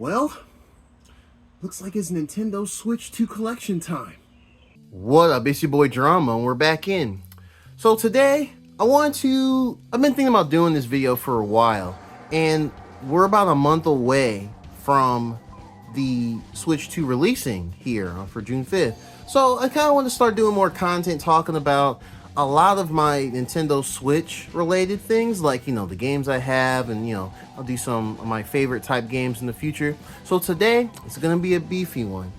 Well, looks like it's Nintendo Switch 2 collection time. What up, it's your boy Jahranimo, and we're back in. So today, I've been thinking about doing this video for a while, and we're about a month away from the Switch 2 releasing here for June 5th. So I kind of want to start doing more content talking about a lot of my Nintendo Switch related things, like, the games I have, and, I'll do some of my favorite type games in the future. So today, it's going to be a beefy one.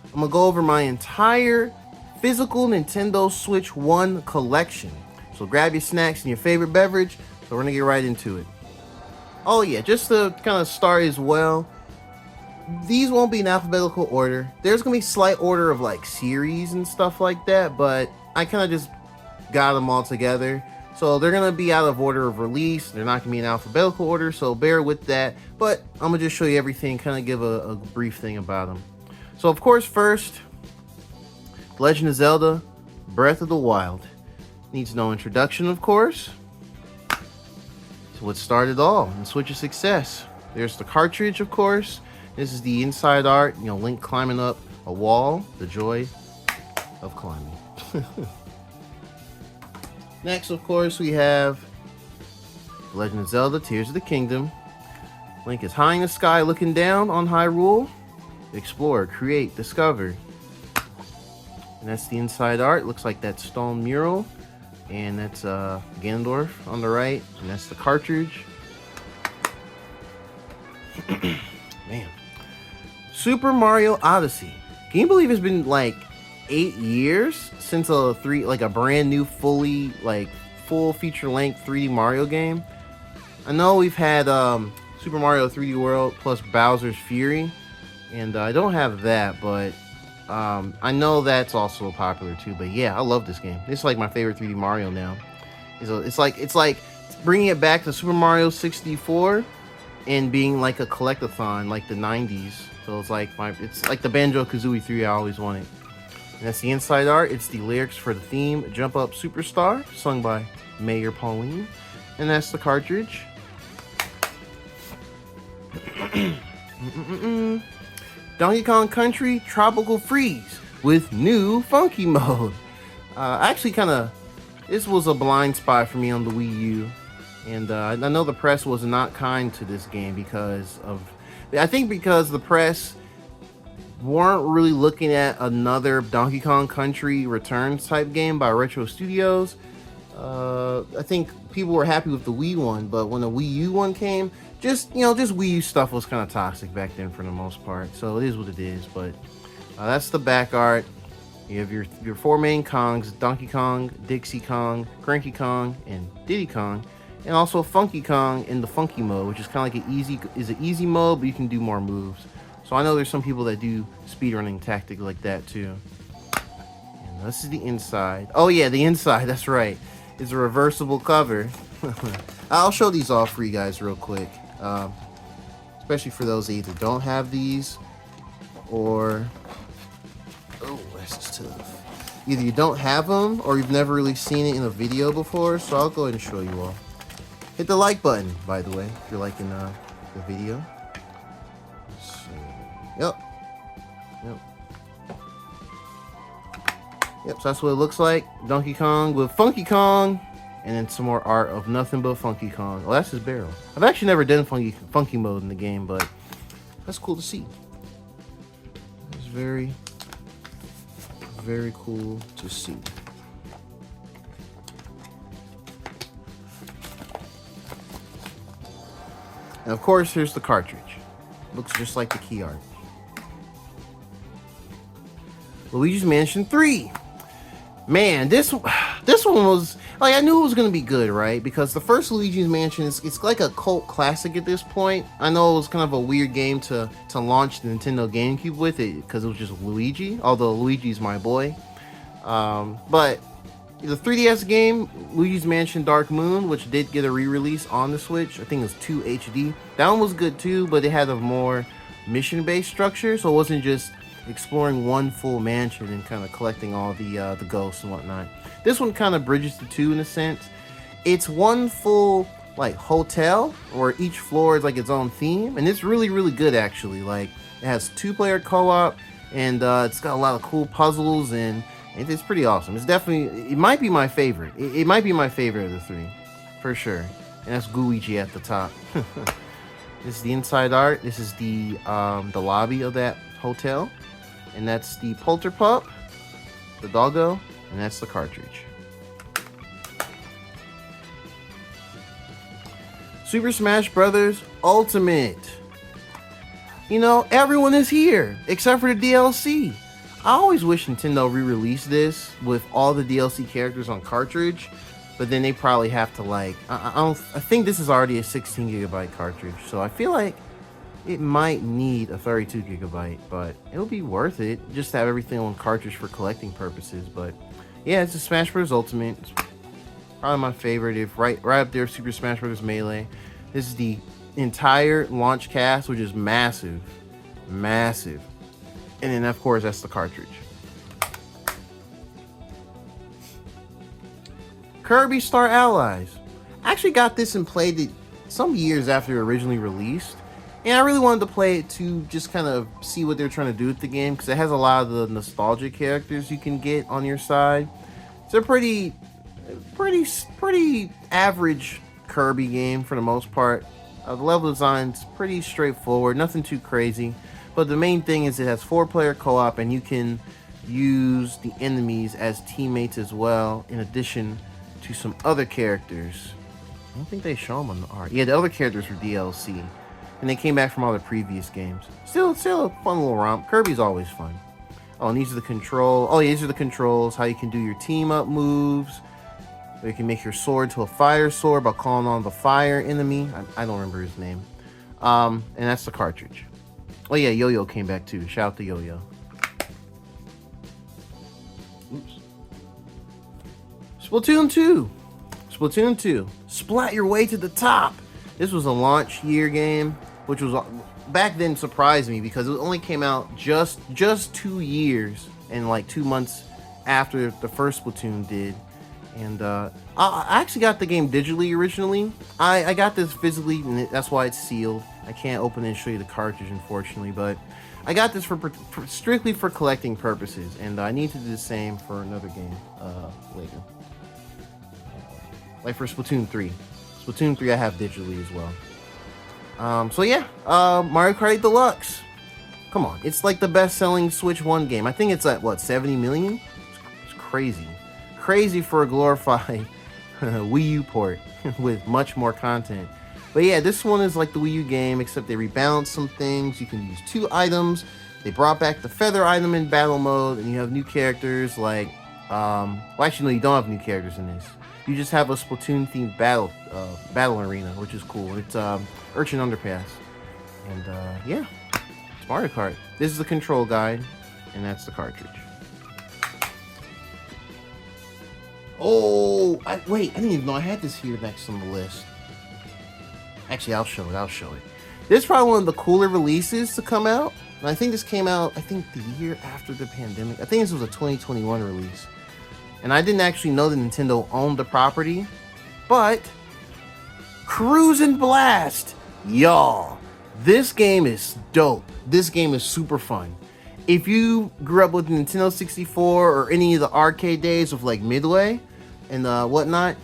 I'm going to go over my entire physical Nintendo Switch 1 collection. So grab your snacks and your favorite beverage, so we're going to get right into it. Oh yeah, just to kind of start as well, these won't be in alphabetical order. There's going to be slight order of like series and stuff like that, but I kind of just got them all together. So they're going to be out of order of release. They're not going to be in alphabetical order, so bear with that. But I'm going to just show you everything, kind of give a brief thing about them. So of course, first, Legend of Zelda Breath of the Wild. Needs no introduction, of course. It's what started all and Switch's success. There's the cartridge, of course. This is the inside art, Link climbing up a wall, the joy of climbing. Next, of course, we have Legend of Zelda Tears of the Kingdom. Link is high in the sky looking down on Hyrule. Explore, create, discover. And that's the inside art. Looks like that stone mural. And that's Ganondorf on the right. And that's the cartridge. Man. Super Mario Odyssey. Can you believe it's been like 8 years since a brand new full feature length 3D Mario game? I know we've had Super Mario 3D World plus Bowser's Fury, and I don't have that, but I know that's also popular too. But yeah, I love this game. It's like my favorite 3D Mario now. It's like bringing it back to Super Mario 64 and being like a collectathon like the 90s. So it's like the Banjo-Kazooie 3 I always wanted. And that's the inside art. It's the lyrics for the theme Jump Up Superstar, sung by Mayor Pauline. And that's the cartridge. Donkey Kong Country Tropical Freeze with new funky mode. This was a blind spot for me on the Wii U. And I know the press was not kind to this game because the press weren't really looking at another Donkey Kong Country Returns type game by Retro Studios. I think people were happy with the Wii one, but when the Wii U one came, just Wii U stuff was kind of toxic back then for the most part. So it is what it is. But that's the back art. You have your four main Kongs: Donkey Kong, Dixie Kong, Cranky Kong, and Diddy Kong. And also Funky Kong in the funky mode, which is kind of like an easy mode, but you can do more moves. So I know there's some people that do speedrunning tactics like that too. And this is the inside. Oh yeah, the inside, that's right. It's a reversible cover. I'll show these off for you guys real quick. Especially for those that either don't have these or... Oh, that's just tough. Either you don't have them or you've never really seen it in a video before. So I'll go ahead and show you all. Hit the like button, by the way, if you're liking the video. Yep, so that's what it looks like. Donkey Kong with Funky Kong, and then some more art of nothing but Funky Kong. Oh, that's his barrel. I've actually never done funky mode in the game, but that's cool to see. It's very, very cool to see. And of course, here's the cartridge. Looks just like the key art. Luigi's Mansion 3. Man, this one was like, I knew it was gonna be good, right? Because the first Luigi's Mansion it's like a cult classic at this point. I know it was kind of a weird game to launch the Nintendo GameCube with it because it was just Luigi, although Luigi's my boy. But the 3DS game, Luigi's Mansion Dark Moon, which did get a re-release on the Switch, I think it was 2 HD. That one was good too, but it had a more mission-based structure, so it wasn't just exploring one full mansion and kind of collecting all the ghosts and whatnot. This one kind of bridges the two in a sense. It's one full like hotel where each floor is like its own theme, and it's really really good actually. Like it has 2-player co-op, and it's got a lot of cool puzzles, and it's pretty awesome. It's definitely, it might be my favorite. It might be my favorite of the 3 for sure. And that's Guiji at the top. This is the inside art. This is the lobby of that hotel, and that's the Polterpup, the doggo, and that's the cartridge. Super Smash Bros. Ultimate. You know, everyone is here except for the DLC. I always wish Nintendo re-released this with all the DLC characters on cartridge, but then they probably have to like, I think this is already a 16 gigabyte cartridge, so I feel like it might need a 32 gigabyte, but it'll be worth it just to have everything on cartridge for collecting purposes. But yeah, it's a Smash Bros. Ultimate. It's probably my favorite, if right up there, Super Smash Bros. Melee. This is the entire launch cast, which is massive, massive. And then of course that's the cartridge. Kirby Star Allies. I actually got this and played it some years after it originally released, and I really wanted to play it to just kind of see what they're trying to do with the game, because it has a lot of the nostalgic characters you can get on your side. It's a pretty average Kirby game for the most part. The level design's pretty straightforward, nothing too crazy. But the main thing is it has 4-player co-op, and you can use the enemies as teammates as well, in addition to some other characters. I don't think they show them on the art. Yeah, the other characters were DLC, and they came back from all the previous games. Still a fun little romp. Kirby's always fun. Oh, and these are the these are the controls, how you can do your team up moves. You can make your sword to a fire sword by calling on the fire enemy. I don't remember his name. And that's the cartridge. Oh yeah, Yo-Yo came back too. Shout out to Yo-Yo. Oops. Splatoon 2. Splatoon 2. Splat your way to the top. This was a launch year game, which was back then surprised me because it only came out just 2 years and like 2 months after the first Splatoon did. And I actually got the game digitally originally. I got this physically, and that's why it's sealed. I can't open it and show you the cartridge, unfortunately, but I got this for strictly for collecting purposes, and I need to do the same for another game later. Like for Splatoon 3. Splatoon 3 I have digitally as well. So yeah, Mario Kart 8 Deluxe. Come on, it's like the best-selling Switch 1 game. I think it's at, what, 70 million? It's crazy. Crazy for a glorified Wii U port with much more content. But yeah, this one is like the Wii U game, except they rebalanced some things. You can use 2 items. They brought back the feather item in battle mode, and you have new characters like, well, actually no, you don't have new characters in this. You just have a Splatoon themed battle arena, which is cool. It's Urchin Underpass, and yeah, it's Mario Kart. This is the control guide, and that's the cartridge. Oh, wait, I didn't even know I had this here next on the list. Actually, I'll show it. This is probably one of the cooler releases to come out. And I think this came out, I think the year after the pandemic. I think this was a 2021 release. And I didn't actually know that Nintendo owned the property. But, Cruisin' Blast! Y'all, this game is dope. This game is super fun. If you grew up with Nintendo 64 or any of the arcade days of like Midway and whatnot,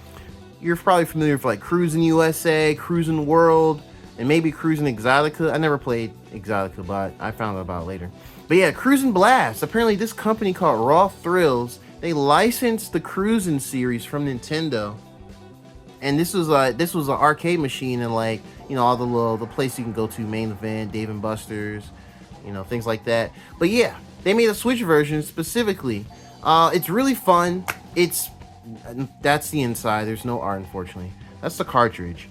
you're probably familiar with like Cruisin' USA, Cruisin' World, and maybe Cruisin' Exotica. I never played Exotica, but I found out about it later. But yeah, Cruisin' Blast. Apparently this company called Raw Thrills, they licensed the Cruisin' series from Nintendo. And this was an arcade machine, and like, you know, all the places you can go to, Main Event, Dave and Buster's, you know, things like that. But yeah, they made a Switch version specifically. It's really fun. That's the inside. There's no art, unfortunately. That's the cartridge.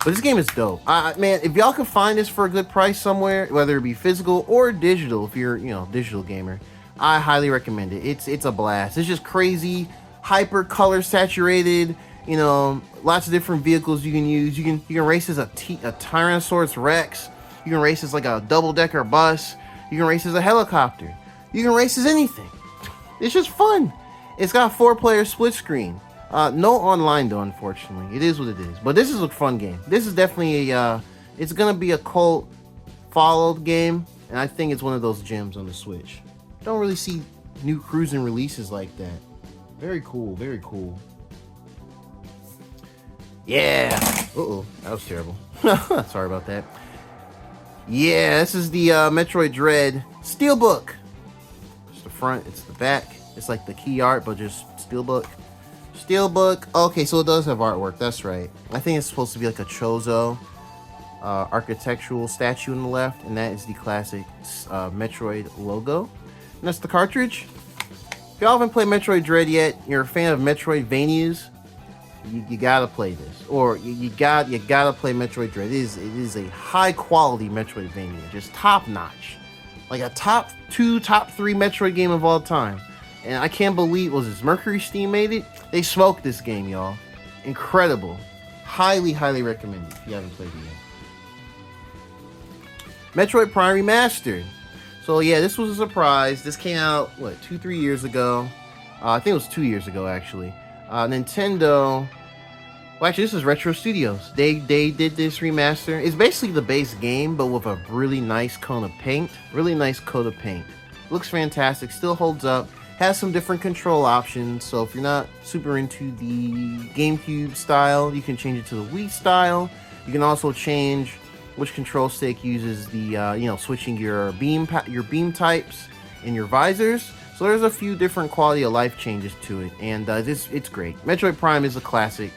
But this game is dope. Man, if y'all can find this for a good price somewhere, whether it be physical or digital, if you're, you know, digital gamer, I highly recommend it. It's a blast. It's just crazy, hyper color saturated. You know, lots of different vehicles you can use. You can race as a Tyrannosaurus Rex. You can race as like a double-decker bus. You can race as a helicopter. You can race as anything. It's just fun. It's got 4-player split screen. No online though, unfortunately. It is what it is. But this is a fun game. This is definitely it's gonna be a cult followed game, and I think it's one of those gems on the Switch. Don't really see new cruising releases like that. Very cool, very cool. Yeah. Uh-oh, that was terrible. Sorry about that. Yeah, this is the Metroid Dread Steelbook. It's the front, it's the back. It's like the key art, but just Steelbook. Steelbook. Okay, so it does have artwork. That's right. I think it's supposed to be like a Chozo architectural statue on the left, and that is the classic Metroid logo. And that's the cartridge. If y'all haven't played Metroid Dread yet, you're a fan of Metroidvanias, you gotta play this, or you gotta play Metroid Dread. It is a high quality Metroidvania, just top notch, like a top 2, top 3 Metroid game of all time. And I can't believe, was this Mercury Steam made it? They smoked this game, y'all. Incredible. Highly recommended if you haven't played it yet. Metroid Prime Remastered. So yeah, this was a surprise. This came out, what, 2-3 years ago? I think it was 2 years ago, actually. Nintendo... Well, actually, this is Retro Studios. They did this remaster. It's basically the base game, but with a really nice coat of paint. Really nice coat of paint. Looks fantastic. Still holds up. Has some different control options. So if you're not super into the GameCube style, you can change it to the Wii style. You can also change which control stick uses the, switching your beam types and your visors. So there's a few different quality of life changes to it, and it's great. Metroid Prime is a classic.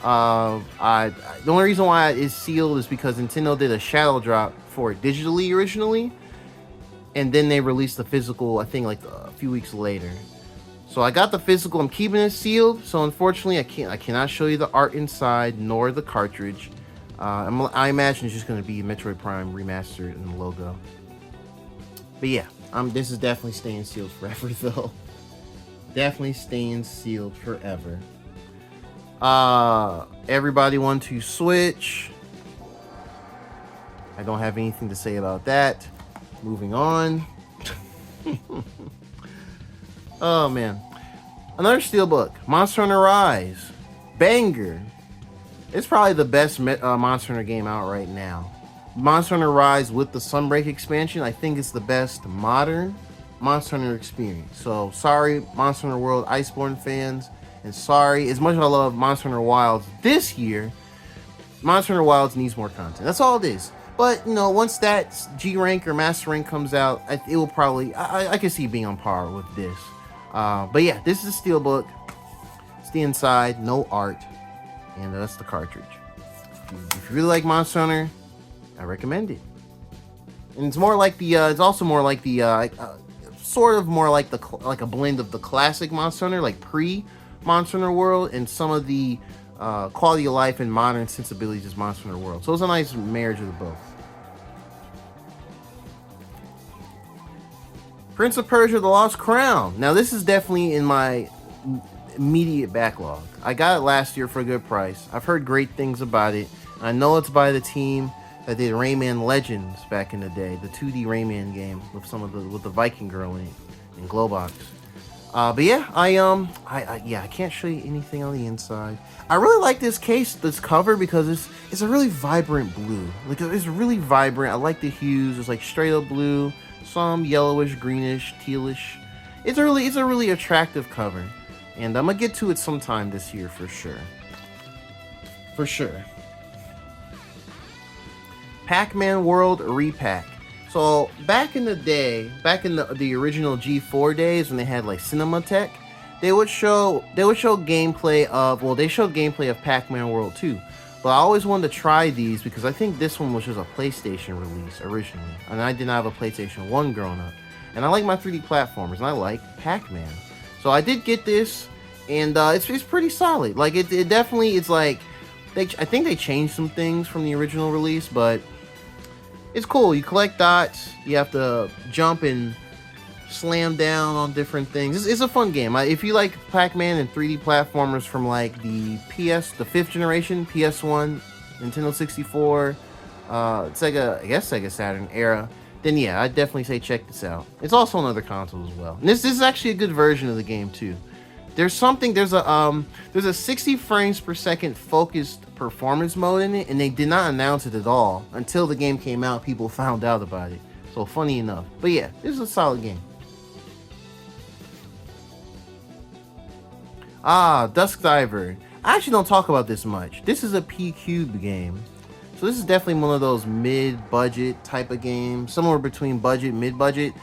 The only reason why it's sealed is because Nintendo did a shadow drop for it digitally originally, and then they released the physical, I think, like a few weeks later. So I got the physical. I'm keeping it sealed. So unfortunately, I cannot show you the art inside nor the cartridge. I imagine it's just going to be Metroid Prime Remastered in the logo. But yeah, this is definitely staying sealed forever, though. Definitely staying sealed forever. Everybody want to switch. I don't have anything to say about that. Moving on. Oh man, another Steelbook, Monster Hunter Rise, banger. It's probably the best Monster Hunter game out right now. Monster Hunter Rise with the Sunbreak expansion, I think it's the best modern Monster Hunter experience. So sorry, Monster Hunter World Iceborne fans, and sorry, as much as I love Monster Hunter Wilds this year, Monster Hunter Wilds needs more content. That's all it is. But, once that G rank or Master rank comes out, it will probably, I can see being on par with this. But yeah, this is a Steelbook. It's the inside, no art, and that's the cartridge. If you really like Monster Hunter, I recommend it. And it's more like the, it's also more like the, sort of more like like a blend of the classic Monster Hunter, like pre-Monster Hunter World, and some of the quality of life and modern sensibilities as Monster Hunter World. So it's a nice marriage of the both. Prince of Persia: The Lost Crown. Now this is definitely in my immediate backlog. I got it last year for a good price. I've heard great things about it. I know it's by the team that did Rayman Legends back in the day, the 2D Rayman game with with the Viking girl in it, in Glowbox. But yeah, I can't show you anything on the inside. I really like this cover, because it's a really vibrant blue. Like, it's really vibrant. I like the hues. It's like straight up blue, some yellowish, greenish, tealish. It's a really attractive cover, and I'm gonna get to it sometime this year for sure. For sure. Pac-Man World Repack. So back in the day, back in the original G4 days, when they had like Cinematech, they would show gameplay of, they showed gameplay of Pac-Man World 2. But I always wanted to try these because I think this one was just a PlayStation release originally, and I did not have a PlayStation 1 growing up. And I like my 3D platformers, and I like Pac-Man. So I did get this, and it's pretty solid. Like it definitely, it's like I think they changed some things from the original release, but it's cool. You collect dots. You have to jump and slam down on different things. It's a fun game. If you like Pac-Man and 3D platformers from like the 5th generation, PS1, Nintendo 64, Sega Saturn era, then yeah, I'd definitely say check this out. It's also on other consoles as well. And this is actually a good version of the game too. There's a 60 frames per second focused performance mode in it, and they did not announce it at all until the game came out. People found out about it. So funny enough. But yeah, this is a solid game. Dusk Diver. I actually don't talk about this much. This is a P-Cube game. So this is definitely one of those mid-budget type of games, somewhere between budget and mid-budget.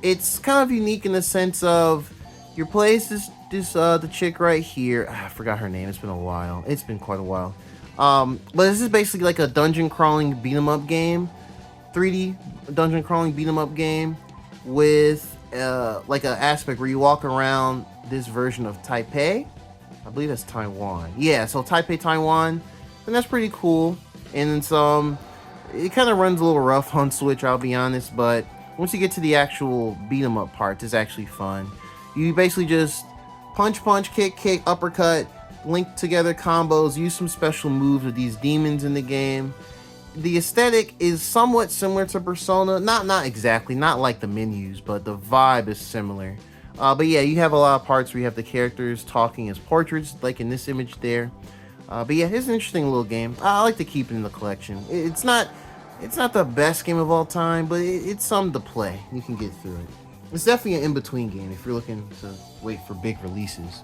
It's kind of unique in the sense of your plays the chick right here. I forgot her name. It's been a while. It's been quite a while. But this is basically like a dungeon crawling beat 'em up game, 3D dungeon crawling beat 'em up game with like an aspect where you walk around this version of Taipei. I believe that's Taiwan. Yeah, so Taipei, Taiwan, and that's pretty cool. And it's it kind of runs a little rough on Switch, I'll be honest, but once you get to the actual beat 'em up parts, it's actually fun. You basically just punch, kick, uppercut, link together combos, use some special moves with these demons in the game. The aesthetic is somewhat similar to Persona, not exactly, not like the menus, but the vibe is similar. But yeah, you have a lot of parts where you have the characters talking as portraits, like in this image there. But yeah, it's an interesting little game. I like to keep it in the collection. It's not the best game of all time, but it's something to play. You can get through it. It's definitely an in-between game if you're looking to wait for big releases.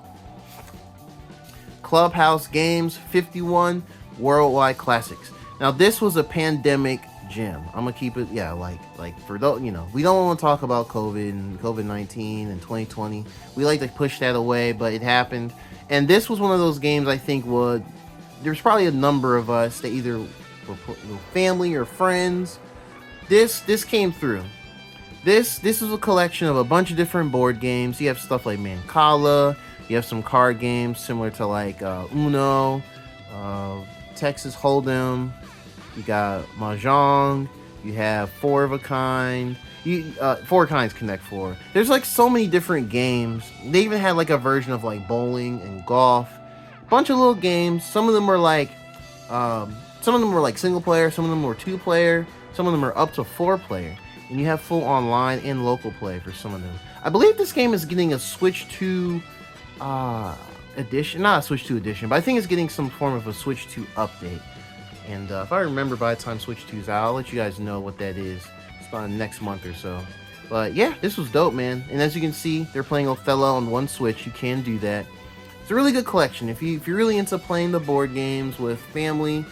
Clubhouse Games 51 Worldwide Classics. Now this was a pandemic gem. I'm gonna keep it, yeah, like for those, we don't want to talk about COVID and COVID-19 and 2020. We like to push that away, but it happened. And this was one of those games I think there's probably a number of us that either were family or friends. This came through. This is a collection of a bunch of different board games. You have stuff like Mancala. You have some card games similar to like Uno, Texas Hold'em. You got Mahjong. You have Four of a Kind. Four Kinds Connect Four. There's like so many different games. They even had like a version of like bowling and golf. Bunch of little games. Some of them were like single player. Some of them were 2-player. Some of them are up to 4-player. And you have full online and local play for some of them. I believe this game is getting a Switch 2 edition. Not a Switch 2 edition, but I think it's getting some form of a Switch 2 update. And if I remember by the time Switch 2's out, I'll let you guys know what that is. It's on next month or so. But yeah, this was dope, man. And as you can see, they're playing Othello on one Switch. You can do that. It's a really good collection. If you're really into playing the board games with family,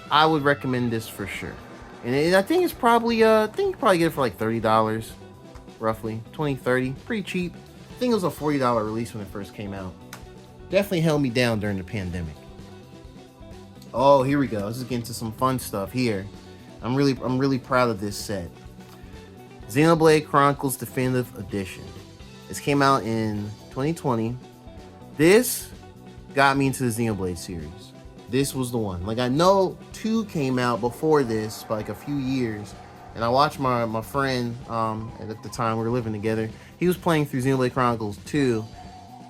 I would recommend this for sure. And I think it's probably, you probably get it for like $30, roughly. 20, 30, pretty cheap. I think it was a $40 release when it first came out. Definitely held me down during the pandemic. Oh, here we go. This is getting to some fun stuff here. I'm really proud of this set. Xenoblade Chronicles Definitive Edition. This came out in 2020. This got me into the Xenoblade series. This was the one. Like, I know 2 came out before this by like a few years, and I watched my friend at the time we were living together. He was playing through Xenoblade Chronicles 2.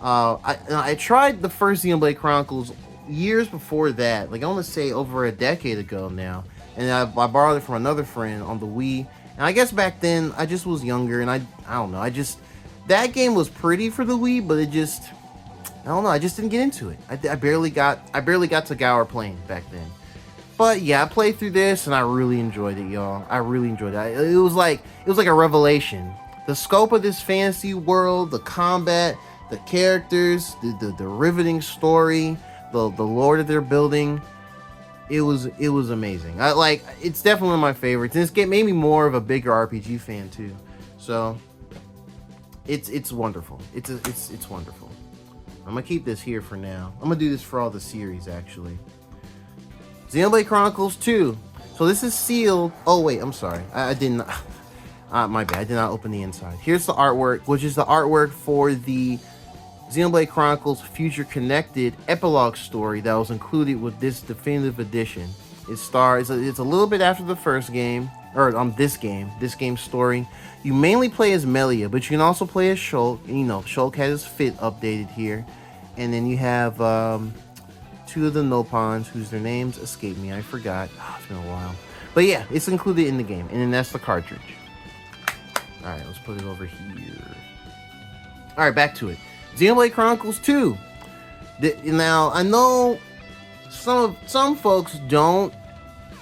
I tried the first Xenoblade Chronicles years before that, like I want to say over a decade ago now, and I borrowed it from another friend on the Wii. And I guess back then I just was younger, and I don't know, that game was pretty for the Wii, but I don't know, I just didn't get into it. I barely got to Gower playing back then. But yeah, I played through this and I really enjoyed it, y'all. I really enjoyed it. It was like a revelation. The scope of this fantasy world, the combat, the characters, the riveting story, the lore that they're building. It was amazing. It's definitely one of my favorites. And this game made me more of a bigger RPG fan too. So it's wonderful. It's wonderful. I'm gonna keep this here for now. I'm gonna do this for all the series actually. Xenoblade Chronicles 2. So this is sealed. Oh wait, I'm sorry. I didn't. My bad. I did not open the inside. Here's the artwork, which is the artwork for the Xenoblade Chronicles Future Connected epilogue story that was included with this definitive edition. It's a little bit after the first game, or this game's story. You mainly play as Melia, but you can also play as Shulk. And, Shulk has his fit updated here. And then you have 2 of the Nopons, whose their names escape me. I forgot. Oh, it's been a while. But yeah, it's included in the game. And then that's the cartridge. Alright, let's put it over here. Alright, back to it. Xenoblade Chronicles 2. Now, I know some folks don't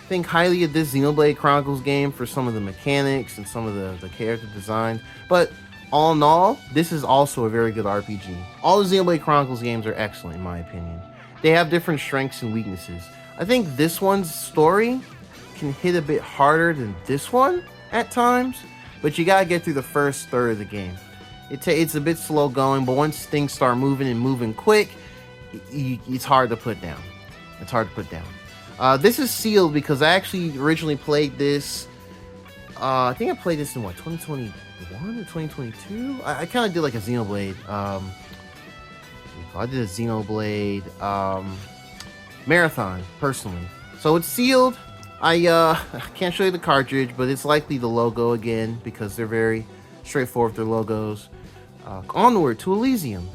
think highly of this Xenoblade Chronicles game for some of the mechanics and some of the character design, but all in all, this is also a very good RPG. All the Xenoblade Chronicles games are excellent in my opinion. They have different strengths and weaknesses. I think this one's story can hit a bit harder than this one at times, but you gotta get through the first third of the game. It's a bit slow going, but once things start moving and moving quick, it's hard to put down. It's hard to put down. This is sealed because I actually originally played this. I think I played this in 2021 or 2022. I kind of did like a Xenoblade. I did a Xenoblade marathon personally. So it's sealed. I can't show you the cartridge, but it's likely the logo again because they're very straightforward with their logos. Onward to Elysium.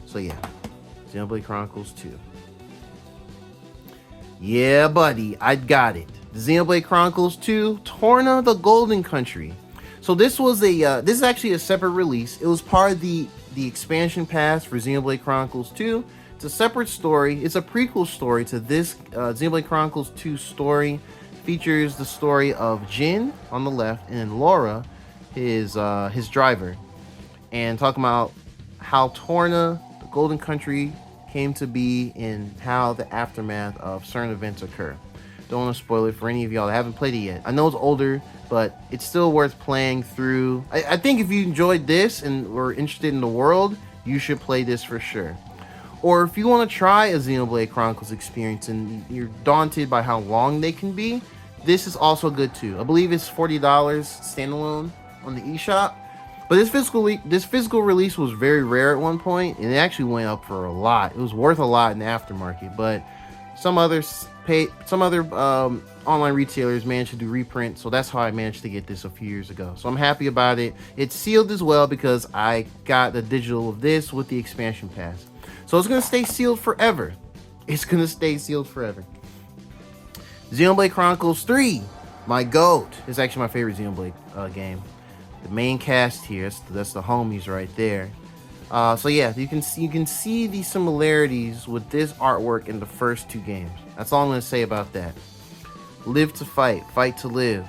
So yeah, Xenoblade Chronicles 2. Yeah, buddy, I got it. Xenoblade Chronicles 2, Torna the Golden Country. So this was this is actually a separate release. It was part of the expansion pass for Xenoblade Chronicles 2. It's a separate story. It's a prequel story to this Xenoblade Chronicles 2 story. Features the story of Jin on the left and Laura, his driver, and talking about how Torna, the Golden Country, came to be and how the aftermath of certain events occur. Don't want to spoil it for any of y'all that haven't played it yet. I know it's older, but it's still worth playing through. I think if you enjoyed this and were interested in the world, you should play this for sure. Or if you want to try a Xenoblade Chronicles experience and you're daunted by how long they can be, this is also good too. I believe it's $40 standalone on the eShop. But this physical release was very rare at one point, and it actually went up for a lot. It was worth a lot in the aftermarket, but some other online retailers managed to do reprints, so that's how I managed to get this a few years ago. So I'm happy about it. It's sealed as well because I got the digital of this with the expansion pass. So it's gonna stay sealed forever. It's gonna stay sealed forever. Xenoblade Chronicles 3, my GOAT. It's actually my favorite Xenoblade game. The main cast here, that's the homies right there. So yeah, you can see the similarities with this artwork in the first two games. That's all I'm gonna say about that. Live to fight, fight to live.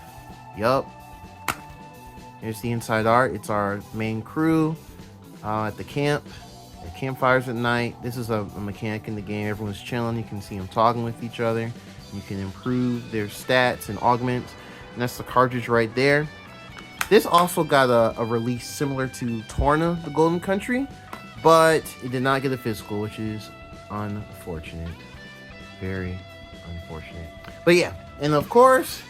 Yup. Here's the inside art. It's our main crew at the camp. At campfires at night. This is a mechanic in the game. Everyone's chilling. You can see them talking with each other. You can improve their stats and augment. And that's the cartridge right there. This also got a release similar to Torna, the Golden Country, but it did not get a physical, which is unfortunate. Very unfortunate. But yeah, and of course,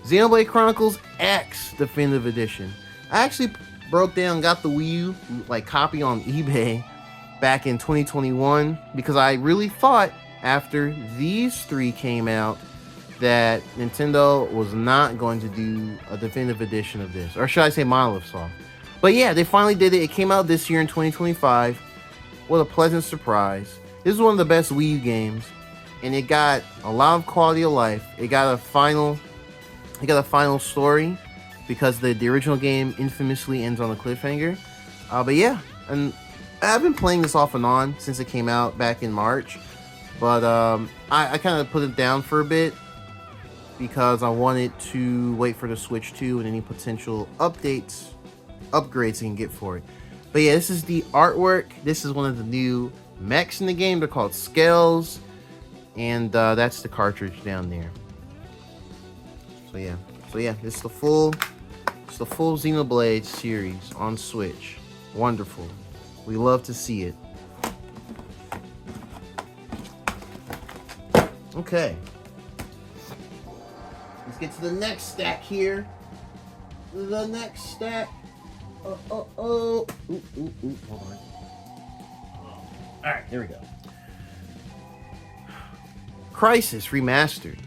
Xenoblade Chronicles X Definitive Edition. I actually broke down, got the Wii U copy on eBay back in 2021 because I really thought after these three came out that Nintendo was not going to do a definitive edition of this, or should I say Monolith Soft. But yeah, they finally did it. It came out this year in 2025. What a pleasant surprise. This is one of the best Wii U games, and it got a lot of quality of life. It got a final story because the original game infamously ends on a cliffhanger. But yeah, and I've been playing this off and on since it came out back in March, but I kind of put it down for a bit because I wanted to wait for the Switch 2 and any potential upgrades I can get for it. But yeah, this is the artwork. This is one of the new mechs in the game. They're called Scales, and that's the cartridge down there. So yeah, this is the full Xenoblade series on Switch. Wonderful. We love to see it. Okay. Let's get to the next stack here. The next stack. Hold on. Alright, there we go. Crisis Remastered.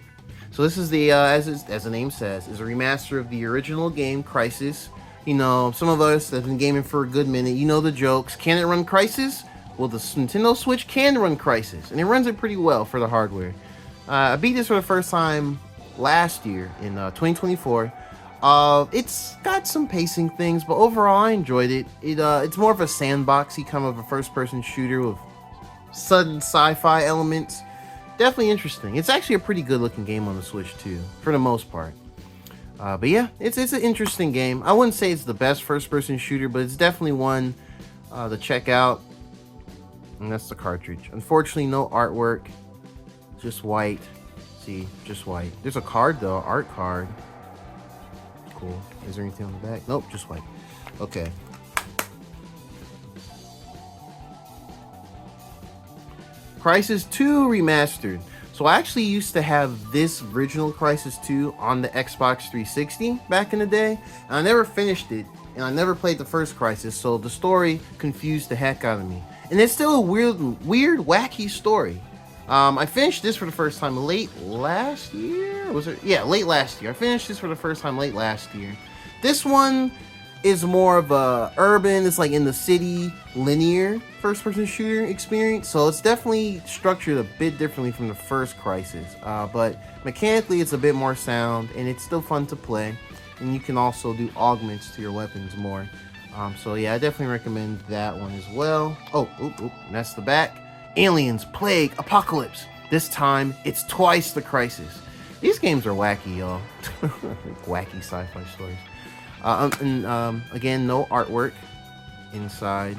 So this is the, as the name says, is a remaster of the original game, Crisis. You know, some of us that have been gaming for a good minute, you know the jokes. Can it run Crisis? Well, the Nintendo Switch can run Crisis, and it runs it pretty well for the hardware. I beat this for the first time last year in 2024. It's got some pacing things, but overall I enjoyed it. It's more of a sandboxy kind of a first-person shooter with sudden sci-fi elements. Definitely interesting. It's actually a pretty good-looking game on the Switch too, for the most part. But yeah, it's an interesting game. I wouldn't say it's the best first-person shooter, but it's definitely one to check out. And that's the cartridge. Unfortunately, no artwork, just white. See, just white. There's a card though, art card. Cool. Is there anything on the back? Nope, just white. Okay. Crysis 2 Remastered. So I actually used to have this original Crysis 2 on the Xbox 360 back in the day, and I never finished it, and I never played the first Crysis, so the story confused the heck out of me. And it's still a weird, wacky story. I finished this for the first time late last year. Was it? Yeah, late last year. I finished this for the first time late last year. This one is more of a urban, it's like in the city, linear first-person shooter experience. So it's definitely structured a bit differently from the first Crysis. But mechanically, it's a bit more sound, and it's still fun to play. And you can also do augments to your weapons more. So yeah, I definitely recommend that one as well. Oh, and that's the back. Aliens, Plague, Apocalypse. This time, it's twice the Crysis. These games are wacky, y'all. Wacky sci-fi stories. Again, no artwork inside.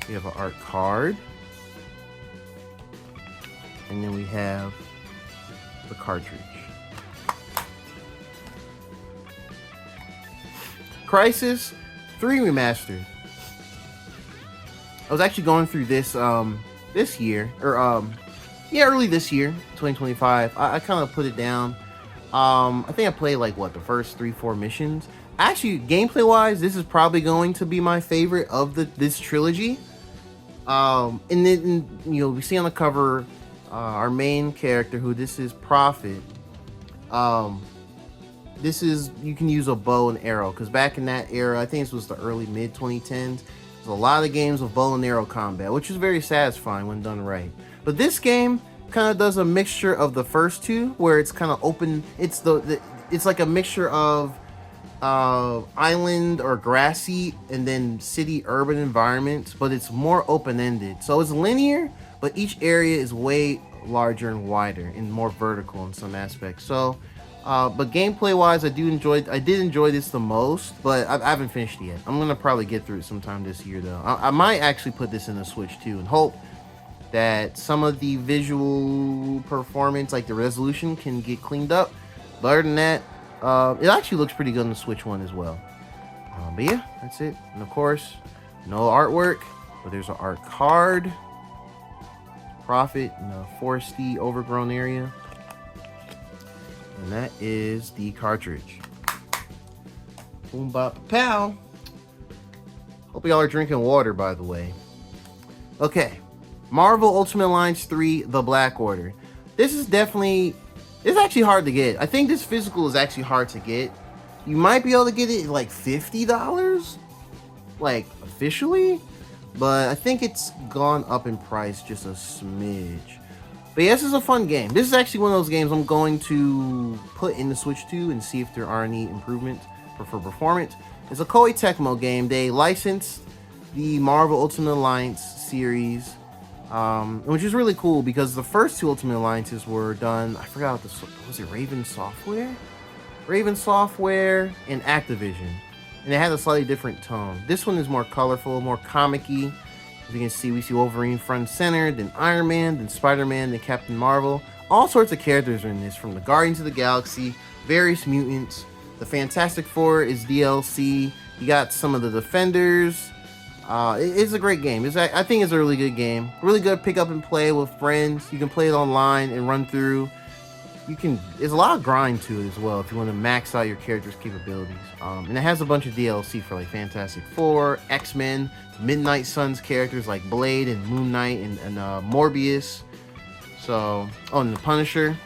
We have an art card. And then we have the cartridge. Crysis 3 Remastered. I was actually going through this this year, or early this year, 2025. I kind of put it down. I think I played like the first 3-4 missions. Actually, gameplay wise, this is probably going to be my favorite of this trilogy. And then we see on the cover our main character, who this is Prophet. This is, you can use a bow and arrow, because back in that era, I think this was the early mid 2010s, there's a lot of games with bow and arrow combat, which is very satisfying when done right. But this game kind of does a mixture of the first two, where it's kind of open. It's it's like a mixture of island or grassy and then city urban environments, but it's more open-ended. So it's linear, but each area is way larger and wider and more vertical in some aspects. So but gameplay wise, I did enjoy this the most, but I haven't finished it yet. I'm gonna probably get through it sometime this year though. I might actually put this in the Switch too, and hope that some of the visual performance, like the resolution, can get cleaned up. But other than that, it actually looks pretty good on the Switch one as well. But yeah, that's it. And of course, no artwork, but there's an art card. Prophet in a foresty, overgrown area. And that is the cartridge. Boom bop pow. Hope y'all are drinking water, by the way. Okay. Marvel Ultimate Alliance 3, The Black Order. This is definitely, it's actually hard to get. I think this physical is actually hard to get. You might be able to get it like $50, like officially, but I think it's gone up in price just a smidge. But yeah, this is a fun game. This is actually one of those games I'm going to put in the Switch 2 and see if there are any improvements for performance. It's a Koei Tecmo game. They licensed the Marvel Ultimate Alliance series, which is really cool because the first two Ultimate Alliances were done, I forgot what was it, Raven Software? Raven Software and Activision. And it had a slightly different tone. This one is more colorful, more comic-y. As you can see, we see Wolverine front and center, then Iron Man, then Spider-Man, then Captain Marvel. All sorts of characters are in this, from the Guardians of the Galaxy, various mutants. The Fantastic Four is DLC. You got some of the Defenders. It's a great game. I think it's a really good game. Really good to pick up and play with friends. You can play it online and run through. There's a lot of grind to it as well if you want to max out your character's capabilities. And it has a bunch of DLC for like Fantastic Four, X-Men, Midnight Suns characters like Blade and Moon Knight and Morbius. So, and the Punisher.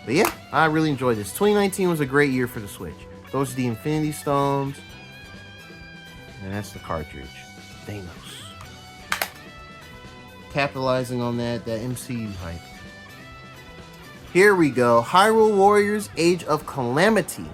But yeah, I really enjoyed this. 2019 was a great year for the Switch. Those are the Infinity Stones. And that's the cartridge. Thanos. Capitalizing on that MCU hype. Here we go. Hyrule Warriors Age of Calamity.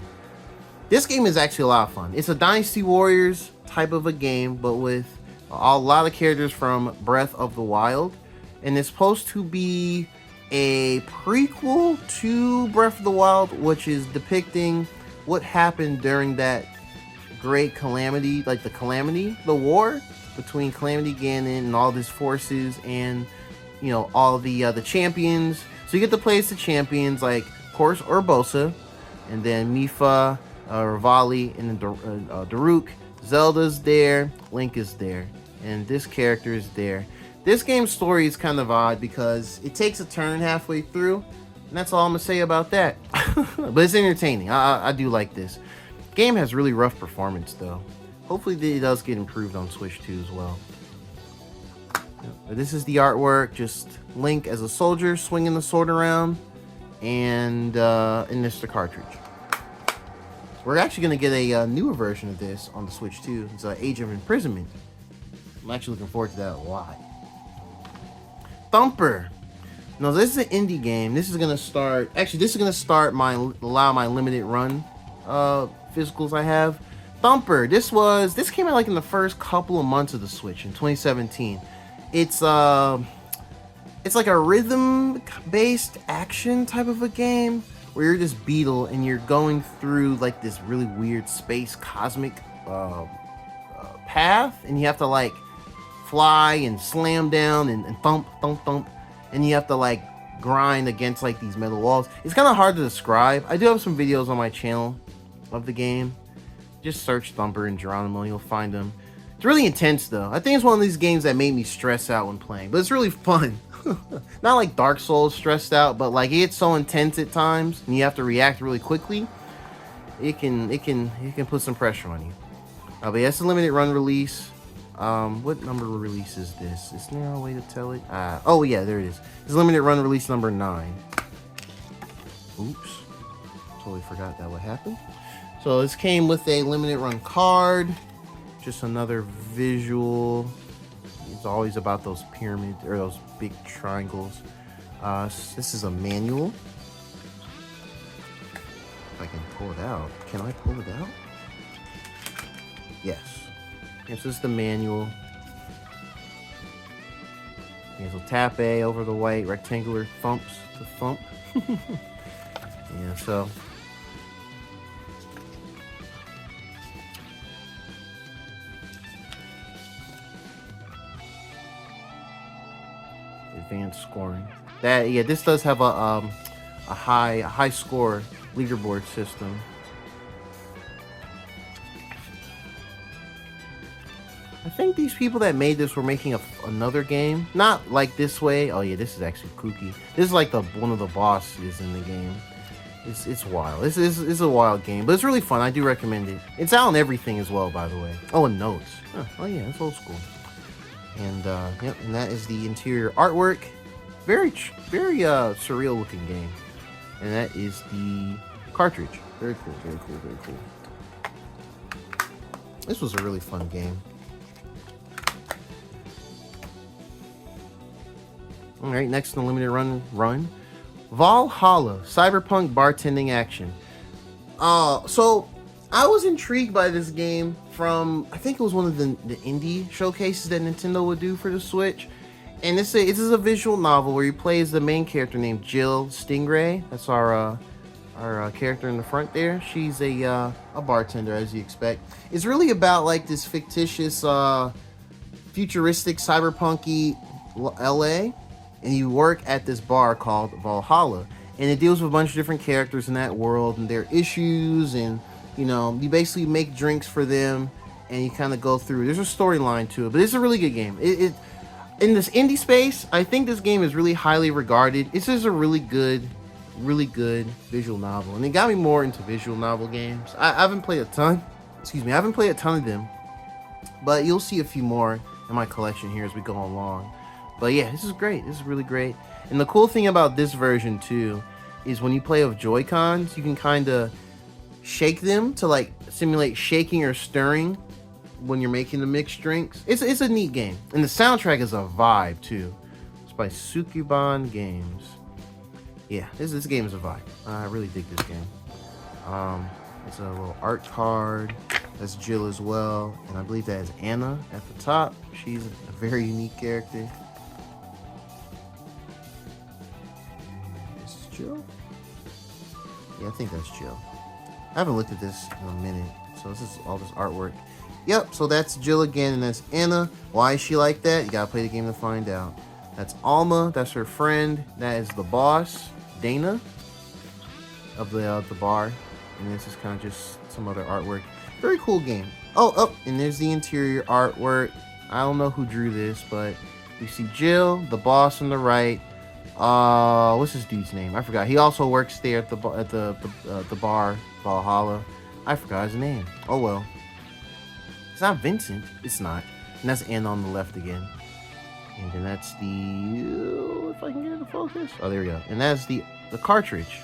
This game is actually a lot of fun. It's a Dynasty Warriors type of a game, but with a lot of characters from Breath of the Wild. And it's supposed to be a prequel to Breath of the Wild, which is depicting what happened during that great calamity, like the war between Calamity Ganon and all of his forces, and you know, all the champions. So you get to play as the champions, like of course Urbosa, and then Mipha, Rivali, and then Daruk. Zelda's there, Link is there, and this character is there. This game's story is kind of odd because it takes a turn halfway through, and that's all I'm gonna say about that. But it's entertaining. I do like this. Game has really rough performance though. Hopefully it does get improved on Switch 2 as well. This is the artwork, just Link as a soldier swinging the sword around, and this the cartridge. We're actually going to get a newer version of this on the Switch 2. It's Age of Imprisonment. I'm actually looking forward to that a lot. Thumper. Now this is an indie game. This is going to start, actually this is going to start my limited run physicals I have. Thumper. This came out like in the first couple of months of the Switch in 2017. It's like a rhythm-based action type of a game where you're this beetle and you're going through like this really weird space cosmic path, and you have to like fly and slam down and thump, and you have to like grind against like these metal walls. It's kind of hard to describe. I do have some videos on my channel of the game. Just search Thumper and Jahranimo, you'll find them. It's really intense though. I think it's one of these games that made me stress out when playing, but it's really fun. Not like Dark Souls stressed out, but like it gets so intense at times and you have to react really quickly. It can put some pressure on you. But yeah, it's a limited run release. What number release is this? Is there a way to tell it? Oh yeah, there it is. It's limited run release number 9. Oops. Totally forgot that would happen. So this came with a limited run card. Just another visual. It's always about those pyramids or those big triangles. This is a manual. If I can pull it out. Can I pull it out? Yes. This is the manual. Here's a tap A over the white rectangular thumps to thump. Yeah, so. Advanced scoring. This does have a high score leaderboard system. I think these people that made this were making another game, not like this way. Oh yeah, this is actually kooky. This is like one of the bosses in the game. It's wild. This is a wild game, but it's really fun. I do recommend it. It's out on everything as well, by the way. Oh, and notes. Oh yeah, it's old school. And yep, and that is the interior artwork. Very surreal looking game. And that is the cartridge. Very cool, very cool, very cool. This was a really fun game. All right, next in the limited run, Valhalla Cyberpunk bartending action. So I was intrigued by this game from, I think it was one of the indie showcases that Nintendo would do for the Switch. And this is a visual novel where you play as the main character named Jill Stingray. That's our character in the front there. She's a bartender, as you expect. It's really about like this fictitious, futuristic, cyberpunky LA. And you work at this bar called Valhalla. And it deals with a bunch of different characters in that world and their issues, and you know, you basically make drinks for them and you kind of go through. There's a storyline to it, but it's a really good game. It in this indie space, I think this game is really highly regarded. It's just a really good visual novel, and it got me more into visual novel games. I haven't played a ton. Excuse me, I haven't played a ton of them, but you'll see a few more in my collection here as we go along. But yeah, this is great. This is really great. And the cool thing about this version too is when you play with Joy-Cons, you can kind of shake them to like simulate shaking or stirring when you're making the mixed drinks. It's a neat game. And the soundtrack is a vibe too. It's by Sukuban Games. Yeah, this game is a vibe. I really dig this game. It's a little art card. That's Jill as well. And I believe that is Anna at the top. She's a very unique character. This is Jill? Yeah, I think that's Jill. I haven't looked at this in a minute. So this is all this artwork. Yep, so that's Jill again, and that's Anna. Why is she like that? You gotta play the game to find out. That's Alma. That's her friend. That is the boss, Dana, of the bar. And this is kind of just some other artwork. Very cool game. Oh, and there's the interior artwork. I don't know who drew this, but we see Jill, the boss on the right. What's this dude's name? I forgot. He also works there at the bar, Valhalla. I forgot his name. Oh well. It's not Vincent. It's not. And that's Anna on the left again. And then that's the... if I can get it to focus. Oh, there we go. And that's the cartridge.